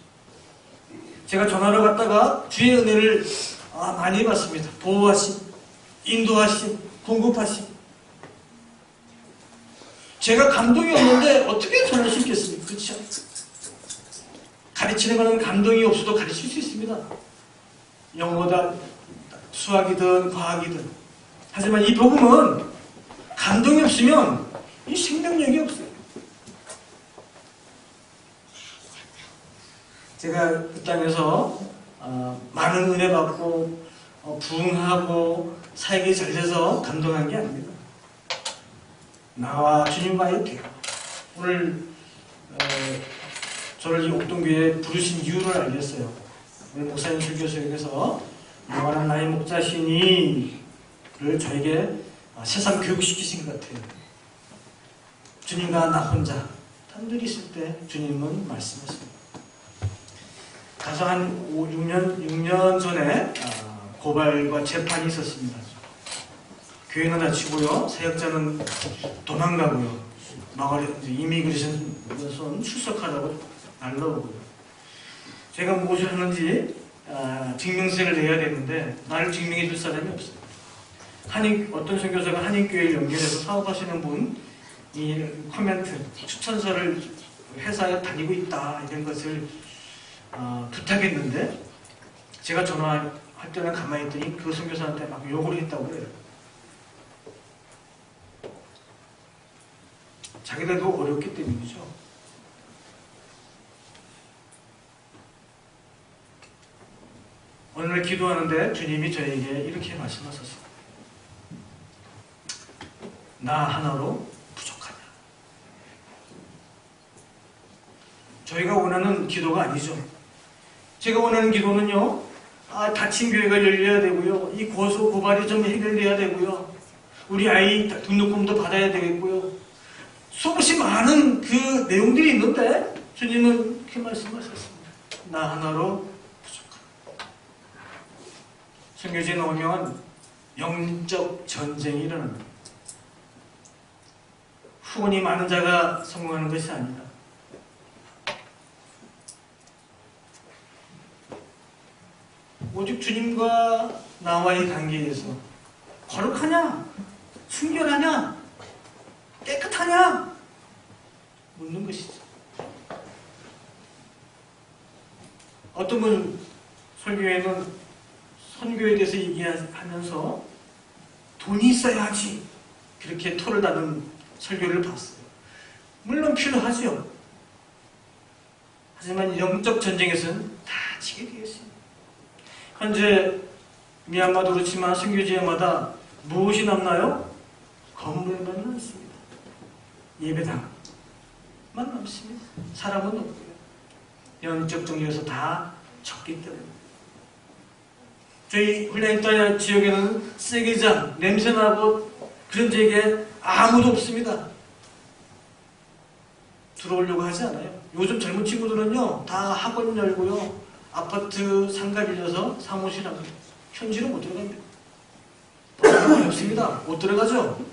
Speaker 2: 제가 전화로 갔다가 주의 은혜를 많이 받습니다. 보호하심, 인도하심, 공급하심. 제가 감동이 없는데 어떻게 전할 수 있겠습니까? 그렇죠? 가르치는 것은 감동이 없어도 가르칠 수 있습니다. 영어다, 수학이든 과학이든. 하지만 이 복음은 감동이 없으면 이 생명력이 없어요. 제가 그 땅에서 많은 은혜 받고 부흥하고 사역이 잘 돼서 감동한 게 아닙니다. 나와 주님과의 대화. 오늘 저를 이 옥동교회에 부르신 이유를 알겠어요. 오늘 목사님 설교석에서 영원한 나의 목자시니 를 저에게 새삼 교육시키신 것 같아요. 주님과 나 혼자 단둘이 있을 때 주님은 말씀하십니다. 가서 한 6년 전에 고발과 재판이 있었습니다. 교회는 다치고요, 사역자는 도망가고요, 이미그레이션 출석하라고 날라오고요. 제가 무엇을 하는지 증명서를 내야 되는데 나를 증명해 줄 사람이 없어요. 어떤 선교사가 한인교회를 연결해서 사업하시는 분이 코멘트, 추천서를 회사에 다니고 있다 이런 것을 부탁했는데 제가 전화할 때는 가만히 있더니 그 선교사한테 막 욕을 했다고 그래요. 자기들도 어렵기 때문이죠. 오늘 기도하는데 주님이 저에게 이렇게 말씀하셨어요. 나 하나로 부족하냐. 저희가 원하는 기도가 아니죠. 제가 원하는 기도는요, 다친 교회가 열려야 되고요, 이 고소 고발이 좀 해결돼야 되고요,
Speaker 1: 우리 아이 등록금도 받아야 되겠고요. 수없이 많은 그 내용들이 있는데 주님은 그렇게 말씀하셨습니다. 나 하나로 부족하다. 선교지에 나오면 영적 전쟁이 일어납니다. 후원이 많은 자가 성공하는 것이 아니다. 오직 주님과 나와의 관계에서 거룩하냐? 순결하냐? 깨끗하냐? 묻는 것이죠. 어떤 분 설교에는 선교에 대해서 얘기하면서 돈이 있어야지 그렇게 토를 다는 설교를 봤어요. 물론 필요하죠. 하지만 영적 전쟁에서는 다 지게 되어 있습니다. 현재 미얀마도 그렇지만 선교지마다 무엇이 남나요? 건물만 남습니다. 예배당만 남습니다. 사람은 없고요. 영적 정리에서 다 졌기 때문에. 저희 훈련따 지역에는 쓰레기장, 냄새나고 그런 지역에 아무도 없습니다. 들어오려고 하지 않아요. 요즘 젊은 친구들은요, 다 학원 열고요, 아파트 상가 빌려서 사무실 합니다. 현지는 못 들어갑니다. 없습니다. 못 들어가죠.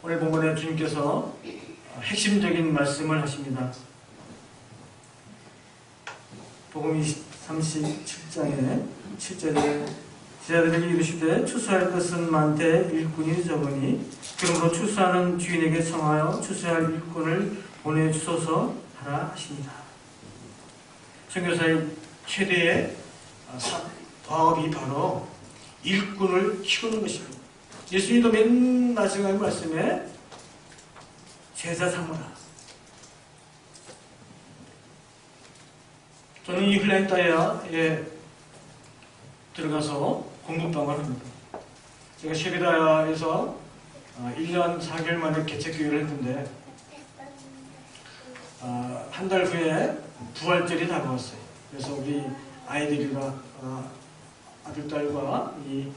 Speaker 1: 오늘 본문에 주님께서 핵심적인 말씀을 하십니다. 복음 37장에 7절에 제자들에게 이르시되 추수할 것은 많되 일꾼이 적으니 그러므로 추수하는 주인에게 청하여 추수할 일꾼을 보내주소서 하라 하십니다. 선교사의 최대의 과업이 바로 일꾼을 키우는 것입니다. 예수님도 맨 마지막 말씀에 제자 삼으라. 저는 이 플랜타야에 들어가서 공부방을 합니다. 제가 쉐리다에서 1년 4개월 만에 개척교회를 했는데 한 달 후에 부활절이 다가왔어요. 그래서 우리 아이들과 아들딸과 이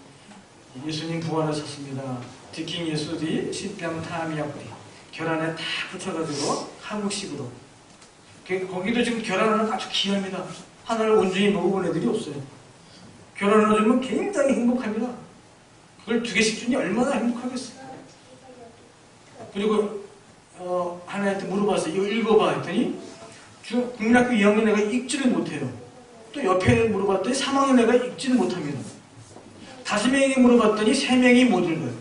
Speaker 1: 예수님 부활하셨습니다. 디킹 예수디 십병 타미야뿌리 계란에 다 붙여가지고 한국식으로. 거기도 지금 계란은 아주 귀합니다. 하나를 온전히 먹어본 애들이 없어요. 계란을 주면 굉장히 행복합니다. 그걸 2개씩 주니 얼마나 행복하겠어요. 그리고 하나한테 물어봐서 이거 읽어봐 했더니 국민학교 2학년 애가 읽지를 못해요. 또 옆에 물어봤더니 3학년 애가 읽지를 못합니다. 5명에게 물어봤더니 3명이 못 읽어요.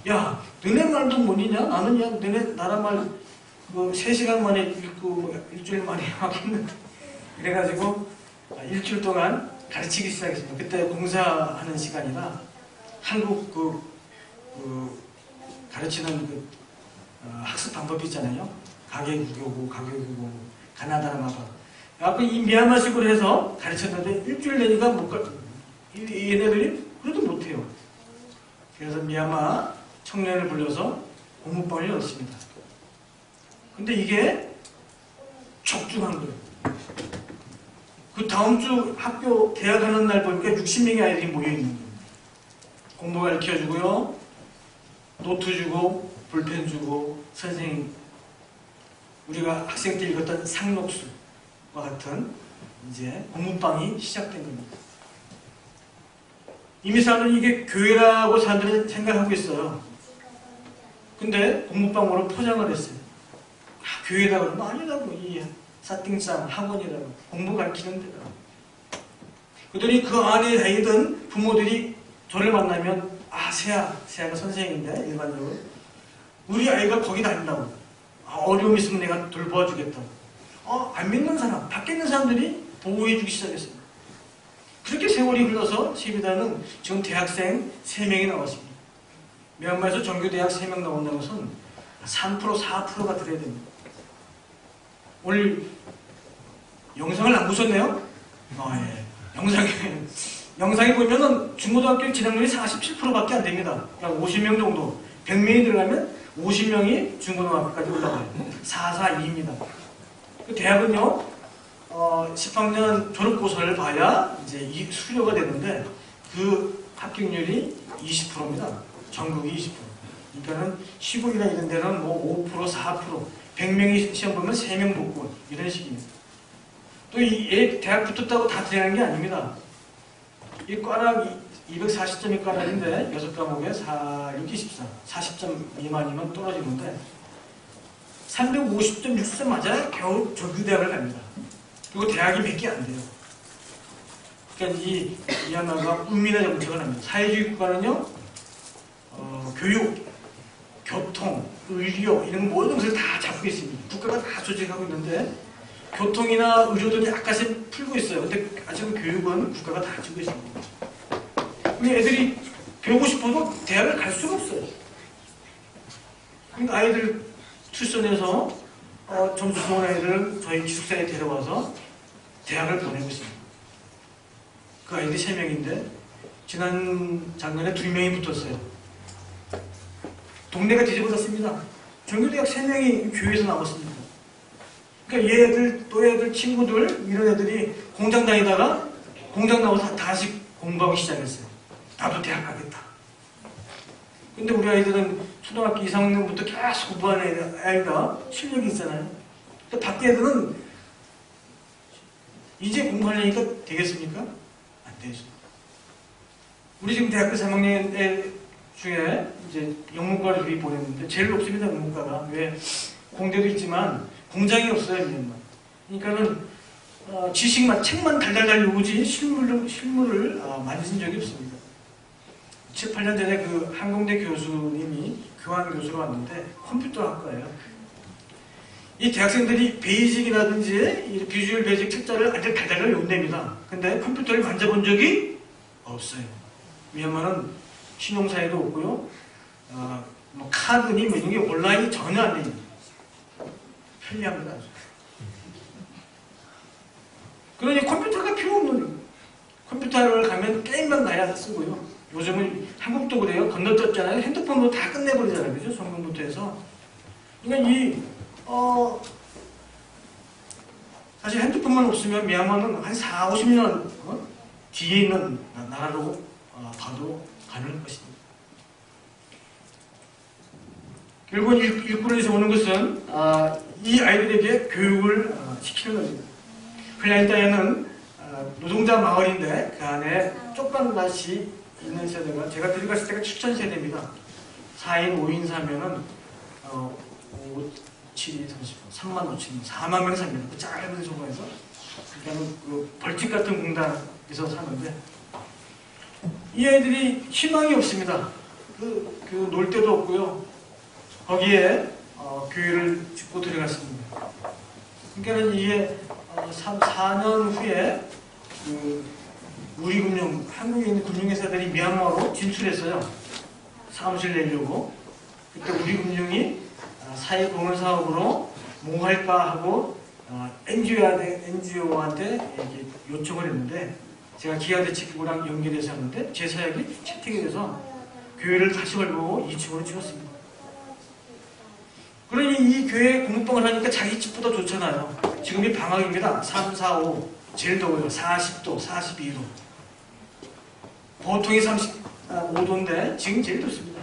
Speaker 1: 야, 너네 말도 못 읽냐? 나는 야, 너네 나라 말 3시간 만에 읽고 일주일 만에 하겠는데. 그래가지고 일주일 동안 가르치기 시작했습니다. 그때 공사하는 시간이라 한국 가르치는 학습 방법이 있잖아요. 가계국어고, 가나다라 마법. 이 미얀마식으로 해서 가르쳤는데 일주일 내니까 얘네들이 그래도 못해요. 그래서 미얀마 청년을 불러서 공부방을 열었습니다. 근데 이게 적중한 거예요. 그 다음 주 학교 개학하는 날 보니까 60명의 아이들이 모여있는 거예요. 공부 가르쳐주고요, 노트 주고, 볼펜 주고, 선생님, 우리가 학생 때 읽었던 상록수와 같은 이제 공부방이 시작된 겁니다. 이미 사람들은 이게 교회라고 사람들은 생각하고 있어요. 근데 공부방으로 포장을 했어요. 교회다 그러면 아니라고. 이 사띵장 학원이라고. 공부 가르치는 데다. 그러더니 그 안에 다니던 부모들이 저를 만나면 세아가 선생님인데 일반적으로 우리 아이가 거기 다닌다고. 어려움 있으면 내가 돌봐주겠다고. 안 믿는 사람, 밖에 있는 사람들이 보호해주기 시작했습니다. 그렇게 세월이 흘러서 시비다는 지금 대학생 3명이 나왔습니다. 미얀마에서 정규대학 3명 나온다는 것은 3%, 4%가 들어야 됩니다. 오늘 영상을 안 보셨네요? 예. 영상에 보면은 중고등학교 진학률이 47%밖에 안 됩니다. 그러니까 50명 정도. 100명이 들어가면 50명이 중고등학교까지 올라가요. 442입니다. 그 대학은요,
Speaker 2: 10학년 졸업고사를 봐야 이제 이 수료가 되는데 그 합격률이 20%입니다. 전국이 20%. 그러니까는 시골이나 이런 데는 뭐 5%, 4%, 100명이 시험 보면 3명 붙고 이런 식입니다. 또 이 대학 붙었다고 다 되는 게 아닙니다. 이 과락 240점이 과락인데 6과목에 4, 6, 24, 40점 미만이면 떨어지는데 350점, 60점 맞아야 겨우 정규대학을 갑니다. 그리고 대학이 몇 개 안 돼요. 그러니까 이 하나가 운민의 정책을 합니다. 사회주의 국가는요, 교육, 교통, 의료 이런 모든 것을 다 잡고 있습니다. 국가가 다 조직하고 있는데 교통이나 의료들이 약간씩 풀고 있어요. 근데 아직은 교육은 국가가 다 쥐고 있습니다. 근데 애들이 배우고 싶어도 대학을 갈 수가 없어요. 그러니까 아이들 출산해서 점수 좋은 아이들을 저희 기숙사에 데려와서 대학을 보내고 있습니다. 그 아이들이 3명인데 지난 작년에 2명이 붙었어요. 동네가 뒤집어졌습니다. 정규대학 3명이 교회에서 나왔습니다. 그러니까 얘들, 또 애들, 친구들 이런 애들이 공장 다니다가 공장 나와서 다시 공부하기 시작했어요. 나도 대학 가겠다. 근데 우리 아이들은 초등학교 2학년부터 계속 공부하는 아이가 실력이 있잖아요. 근데 밖에 애들은 이제 공부하려니까 되겠습니까? 안 되죠. 우리 지금 대학교 3학년 애 중에 이제 영문과를 둘이 보냈는데 제일 높습니다. 영문과가. 왜? 공대도 있지만 공장이 없어요. 미얀마. 그러니까는 지식만, 책만 달달달 요구지 실물을 만진 적이 없습니다. 7, 8년 전에 그 항공대 교수님이 교환 교수로 왔는데 컴퓨터 학과예요. 이 대학생들이 베이직이라든지 비주얼 베이직 책자를 아주 달달달 외운답니다. 근데 컴퓨터를 만져본 적이 없어요. 미얀마는 신용사회도 없고요. 뭐 카드니 뭐 이런 게 온라인이 전혀 안 됩니다. 편리합니다. 그러니 컴퓨터가 필요 없는 거예요. 컴퓨터를 가면 게임만 나야 쓰고요. 요즘은 한국도 그래요. 건너뛰었잖아요. 핸드폰으로 다 끝내버리잖아요. 그죠? 성능부터 해서. 그러니까 사실 핸드폰만 없으면 미얀마는 한 4, 50년 뒤에 있는 나라로 봐도 가능할 것입니다. 결국 일꾼에서 오는 것은 이 아이들에게 교육을 시키는 겁니다. 플라인 땅에는 노동자 마을인데 그 안에 쪽방밭이 있는 세대가 제가 들어갔을 때가 7,000세대입니다. 4인 5인 사면은 5, 7, 30, 3만 5천, 4만 명 삽니다. 그 짧은 소방에서. 그러니까 그 벌집 같은 공단에서 사는데 이 아이들이 희망이 없습니다. 놀 데도 없고요. 거기에 교회를 짓고 들어갔습니다. 그러니까 이게 4년 후에 우리금융, 한국에 있는 금융회사들이 미얀마로 진출했어요. 사무실 내려고. 그때 우리금융이 사회공헌사업으로 뭐 할까 하고 NGO한테 요청을 했는데 제가 기아대책기구랑 연결해서 하는데 제 사역이 채택이 돼서 교회를 다시 벌고 2층으로 지었습니다. 그러니 이 교회에 공부방을 하니까 자기 집보다 좋잖아요. 지금이 방학입니다. 3, 4, 5 제일 더워요. 40도, 42도. 보통이 35도인데 지금 제일 덥습니다.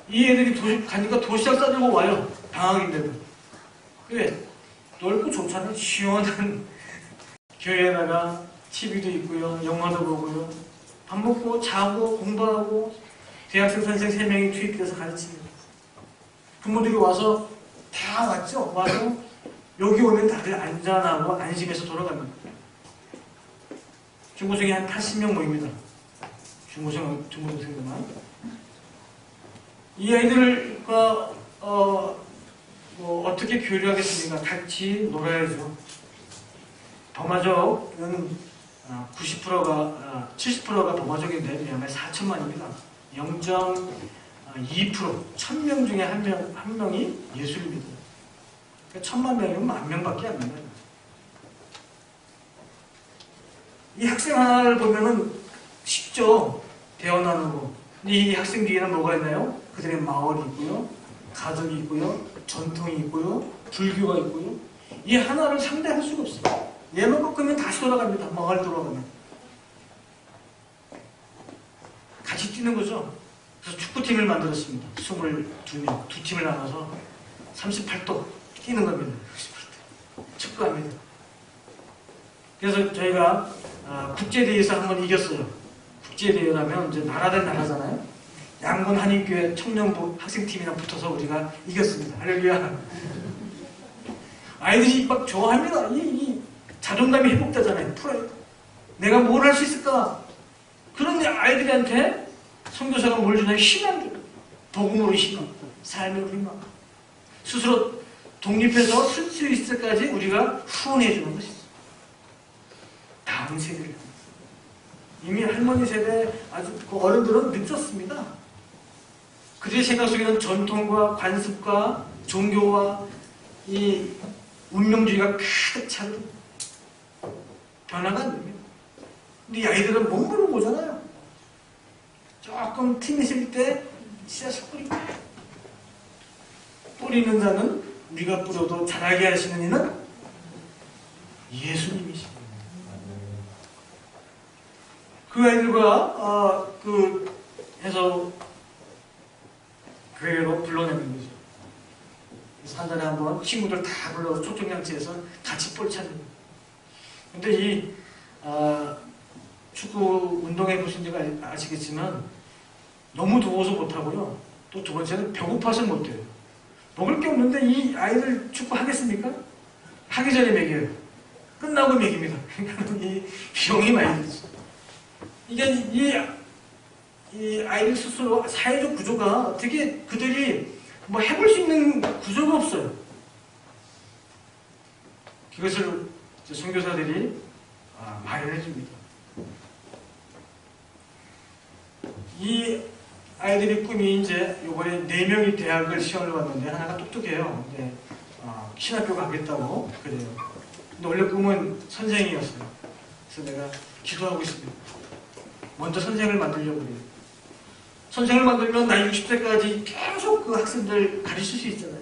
Speaker 2: 이 애들이 가니까 도시락 싸들고 와요. 방학인데도. 왜? 넓고 좋잖아요. 시원한 교회에다가 TV도 있고요. 영화도 보고요. 밥 먹고 자고 공부하고 대학생 선생 3명이 투입돼서 가르칩니다. 부모들이 와서 다 왔죠. 와서 여기 오면 다들 안전하고 안심해서 돌아갑니다. 중고생이 한 80명 모입니다. 중고생들만. 이 아이들과 어떻게 교류하겠습니까? 같이 놀아야죠. 버마족은 90%가 70%가 버마족인데 미얀마에 4천만입니다. 0.2% 1000명 중에 한 명이 예술입니다. 그러니까 1000만 명이면 10,000명밖에 안 됩니다. 이 학생 하나를 보면은 쉽죠. 대화 나누고. 근데 이 학생 뒤에는 뭐가 있나요? 그들의 마을이 있고요. 가족이 있고요. 전통이 있고요. 불교가 있고요. 이 하나를 상대할 수가 없어요. 얘만 꺾으면 다시 돌아갑니다. 마을 돌아가면. 같이 뛰는 거죠. 그래서 축구팀을 만들었습니다. 22명, 두 팀을 나눠서 38도 뛰는 겁니다. 38도. 축구합니다. 그래서 저희가 국제대회에서 한번 이겼어요. 국제대회라면 이제 나라 대 나라잖아요. 양군 한인교회 청년부 학생팀이랑 붙어서 우리가 이겼습니다. 할렐루야. 아이들이 막 좋아합니다. 이 자존감이 회복되잖아요. 풀어요. 내가 뭘 할 수 있을까? 그런데 아이들한테 선교사가 뭘 주냐? 희망 줘요. 복음으로 희망, 삶으로 희망. 스스로 독립해서 쓸 수 있을 때까지 우리가 후원해 주는 것이죠. 다음 세대를. 이미 할머니 세대 아주 그 어른들은 늦었습니다. 그들의 생각 속에는 전통과 관습과 종교와 이 운명주의가 가득 차는 변화가 안 됩니다. 근데 이 아이들은 몸으로 보잖아요. 조금 틈이 있을 때 씨앗을 뿌리고 뿌리는 자는 우리가 뿌려도 자라게 하시는 이는 예수님이십니다. 그 아이들과 해서 교회로 불러내는 거죠. 그래서 한 달에 한 번 친구들 다 불러서 초청장치에서 같이 볼 찾는. 근데 이 축구 운동해 보신 지가 아시겠지만 너무 더워서 못하고요. 또 두 번째는 배고파서 못해요. 먹을 게 없는데 이 아이들 축구 하겠습니까? 하기 전에 먹여요. 끝나고 먹입니다. 그러니까 이 비용이 많이 들죠. 이게 이 아이들 스스로 사회적 구조가 되게 그들이 뭐 해볼 수 있는 구조가 없어요. 그것을 선교사들이 마련해 줍니다. 이 아이들의 꿈이 이제 요번에 4명이 대학을 시험을 봤는데 하나가 똑똑해요. 근데 신학교 가겠다고 그래요. 근데 원래 꿈은 선생이었어요. 그래서 내가 기도하고 있습니다. 먼저 선생을 만들려고 그래요. 선생을 만들면 나이 60세까지 계속 그 학생들 가르칠 수 있잖아요.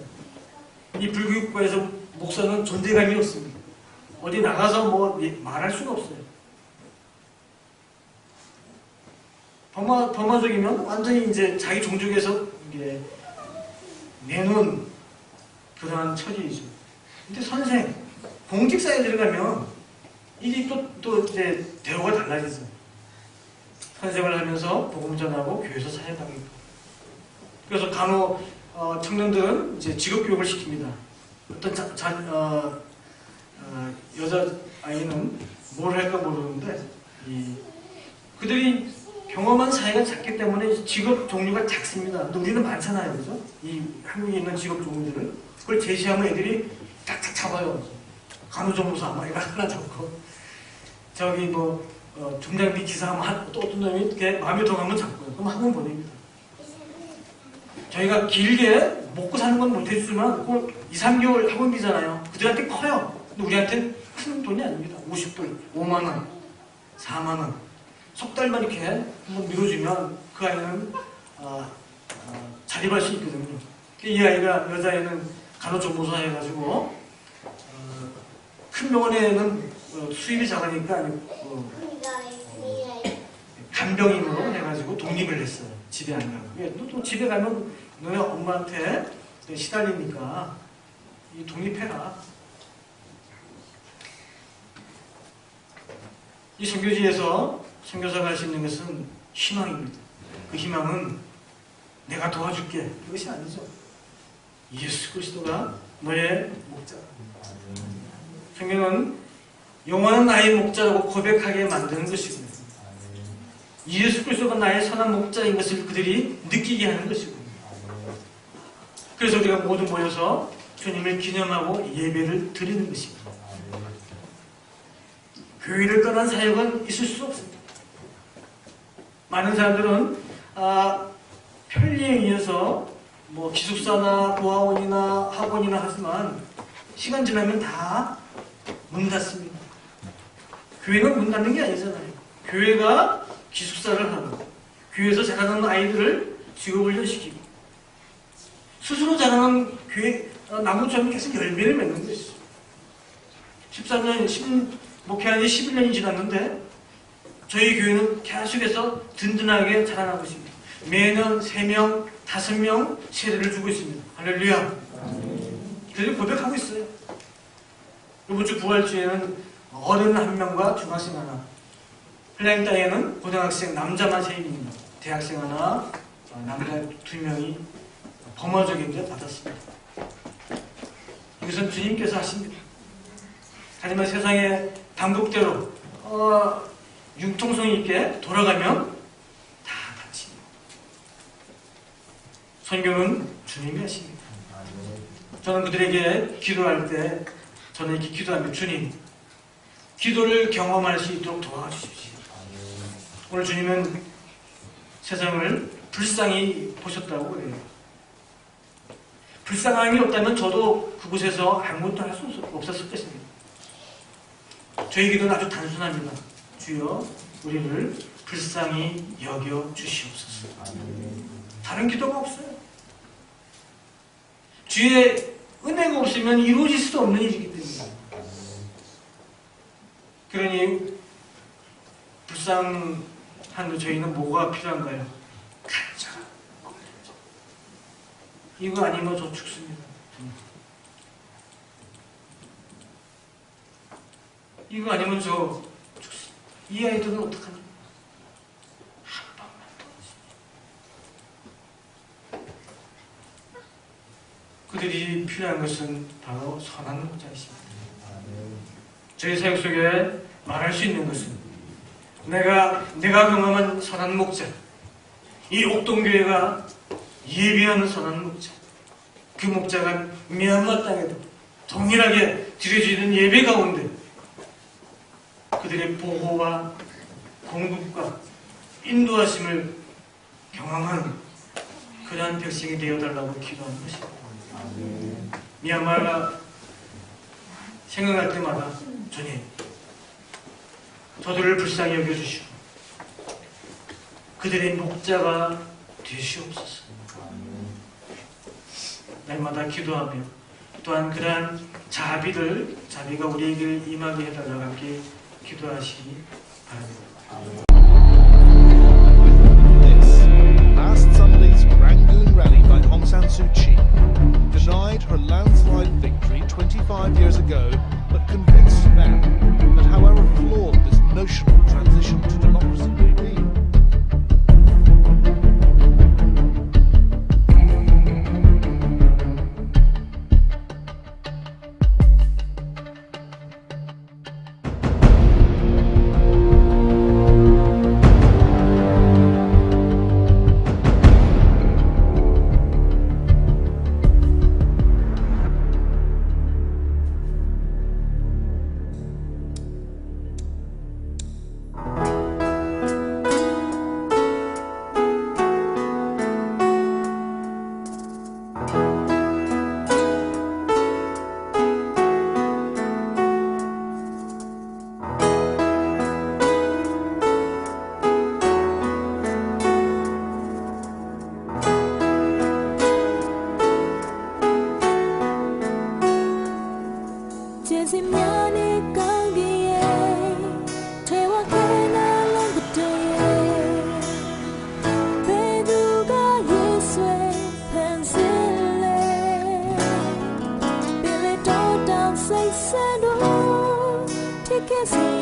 Speaker 2: 이 불교육과에서 목사는 존재감이 없습니다. 어디 나가서 뭐 말할 수가 없어요. 범마적이면 완전히 이제 자기 종족에서 이게 내놓은 그러한 처지이죠. 근데 선생, 공직사에 들어가면 이게 또 이제 대우가 달라지죠. 선생을 하면서 복음 전하고 교회에서 사역하고. 그래서 간호 청년들은 이제 직업교육을 시킵니다. 어떤 여자 아이는 뭘 할까 모르는데 그들이 경험한 사회가 작기 때문에 직업 종류가 작습니다. 근데 우리는 많잖아요, 그죠? 이 한국에 있는 직업 종류들을 그걸 제시하면 애들이 짝짝 잡아요. 간호조무사 막 이거 하나 잡고 저기 중장비 기사 하면 또 어떤 놈이 이렇게 마음에 들어가면 잡고요. 그럼 학원 보냅니다. 저희가 길게 먹고 사는 건 못해주지만 그걸 2, 3개월 학원비잖아요. 그들한테 커요. 근데 우리한테는 큰 돈이 아닙니다. 50불, 5만원, 4만원. 석 달만 이렇게 한번 미뤄주면 그 아이는 자립할 수 있거든요. 이 아이가, 여자애는 간호조무사 해가지고 큰 병원에는 수입이 작으니까 간병인으로 해가지고 독립을 했어요. 집에 안 가고. 또 집에 가면 너네 엄마한테 시달리니까 독립해라. 이 선교지에서 선교사가 할 수 있는 것은 희망입니다. 그 희망은 내가 도와줄게. 이것이 아니죠. 예수 그리스도가 너의 목자. 성경은 영원한 나의 목자라고 고백하게 만드는 것이고요. 예수 그리스도가 나의 선한 목자인 것을 그들이 느끼게 하는 것이고요. 그래서 우리가 모두 모여서 주님을 기념하고 예배를 드리는 것입니다. 교회를 떠난 사역은 있을 수 없습니다. 많은 사람들은 편리에 의해서 기숙사나 고아원이나 학원이나 하지만 시간 지나면 다 문 닫습니다. 교회는 문 닫는 게 아니잖아요. 교회가 기숙사를 하고 교회에서 자라는 아이들을 직업훈련시키고 스스로 자라는 교회 나무처럼 계속 열매를 맺는 것이죠. 목회한 지 11년이 지났는데 저희 교회는 계속해서 든든하게 자라나고 있습니다. 매년 3명, 5명 세례를 주고 있습니다. 할렐루야. 그래서 고백하고 있어요. 이번 주 부활주에는 어른 1명과 중학생 하나, 플라잉 땅에는 고등학생 남자만 3명입니다. 대학생 하나, 남자 2명이 범어적인 받았습니다. 이것은 주님께서 하십니다. 하지만 세상의 방법대로 융통성 있게 돌아가면 다 같습니다. 선교는 주님이 하십니다. 저는 그들에게 기도할 때 저는 이렇게 기도합니다. 주님, 기도를 경험할 수 있도록 도와주십시오. 오늘 주님은 세상을 불쌍히 보셨다고 그래요. 불쌍함이 없다면 저도 그곳에서 아무것도 할 수 없었을 것입니다. 저희 기도는 아주 단순합니다. 주여, 우리를 불쌍히 여겨 주시옵소서. 다른 기도가 없어요. 주의 은혜가 없으면 이루어질 수도 없는 일이기 때문에. 그러니 불쌍한 저희는 뭐가 필요한가요? 간절한 공동체. 이거 아니면 저 죽습니다. 이거 아니면 저 죽습니다. 이 아이들은 어떡하냐? 한 방만 더. 그들이 필요한 것은 바로 선한 목자이십니다. 저희 사역 속에 말할 수 있는 것은 내가 경험한 선한 목자, 이 옥동교회가 예비하는 선한 목자, 그 목자가 미얀마 땅에도 동일하게 드려지는 예배 가운데 그들의 보호와 공급과 인도하심을 경험하는 그러한 백성이 되어달라고 기도하는 것입니다. 미얀마가 생각할 때마다 주님, 저들을 불쌍히 여겨주시고 그들의 목자가 되시옵소서. 날마다 기도하며 또한 그러한 자비가 우리에게 임하게 해달라고 함께 기도하시기 바랍니다.
Speaker 3: This last Sunday's Rangoon rally by Aung San Suu Kyi denied her landslide victory 25 years ago, but convinced them that however flawed this notional transition to democracy may be,
Speaker 4: Say, no, take care.